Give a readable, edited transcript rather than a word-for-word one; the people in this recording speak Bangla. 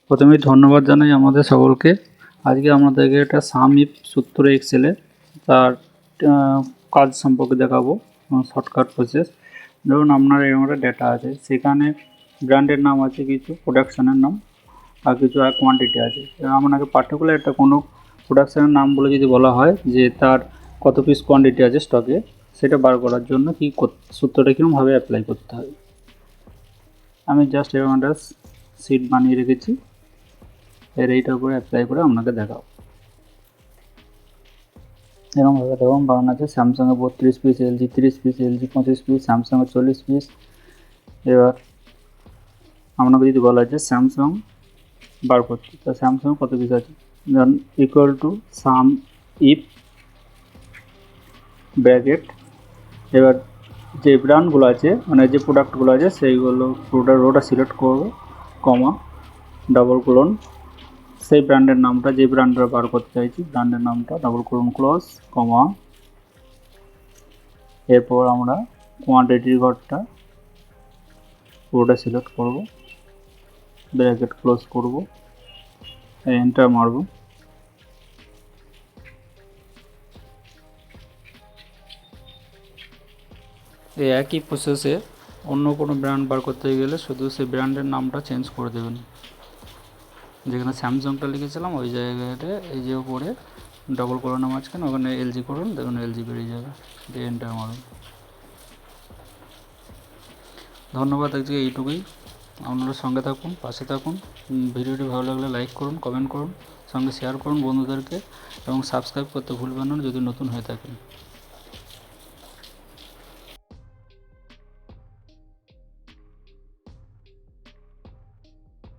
প্রথমেই ধন্যবাদ জানাই আমাদের সকলকে। আজকে আমাদেরকে একটা সাম ইফ সূত্র এক্সেলে তার কাজ সম্পর্কে দেখাবো, শর্টকাট প্রসেস। ধরুন আপনার এরকম একটা ডেটা আছে, সেখানে ব্র্যান্ডের নাম আছে, কিছু প্রোডাকশানের নাম আর কিছু কোয়ান্টিটি আছে। আপনাকে পার্টিকুলার একটা কোনো প্রোডাকশানের নাম বলে যদি বলা হয় যে তার কত পিস কোয়ান্টিটি আছে স্টকে, সেটা বার করার জন্য কী সূত্রটা কীরকমভাবে অ্যাপ্লাই করতে হবে। আমি জাস্ট এরকম একটা শিট বানিয়ে রেখেছি, এর এইটার উপরে অ্যাপ্লাই করে আপনাকে দেখাও। এরকমভাবে দেখুন বানানো আছে, স্যামসাংয়ে 32 piece, LG 30 piece, LG 25 piece, স্যামসাংয়ে 40 পিস। এবার আপনাকে যদি বলা হয় যে স্যামসাং বার করতে, তা স্যামসাং কত পিস আছে, than equal to some if bracket. এবার যে ব্র্যান্ডগুলো আছে, মানে যে প্রোডাক্টগুলো আছে সেইগুলো রোটা সিলেক্ট করবো, কমা, ডাবল কোলন, সেই ব্র্যান্ডের নামটা, যে ব্র্যান্ডটা বার করতে চাইছি ব্র্যান্ডের নামটা, ডাবল কোলন ক্লোজ, কমা। এরপর আমরা কোয়ান্টিটির ঘরটা পুরোটা সিলেক্ট করব, ব্র্যাকেট ক্লোজ করব, এন্টার মারব। এই একই প্রসেসে অন্য কোনো ব্র্যান্ড বার করতে গেলে শুধু সেই ব্র্যান্ডের নামটা চেঞ্জ করে দেবেন। যেখানে স্যামসাংটা লিখেছিলাম ওই জায়গাতে এই যে উপরে ডবল কোলনের মাঝখানে ওখানে এলজি করুন, দেখুন এলজি বেরিয়ে যাবে, দিয়ে এন্টার মারুন। ধন্যবাদ, আজকে এইটুকুই। আপনারা সঙ্গে থাকুন, পাশে থাকুন। ভিডিওটি ভালো লাগলে লাইক করুন, কমেন্ট করুন, সঙ্গে শেয়ার করুন বন্ধুদেরকে, এবং সাবস্ক্রাইব করতে ভুলবেন না যদি নতুন হয়ে থাকেন।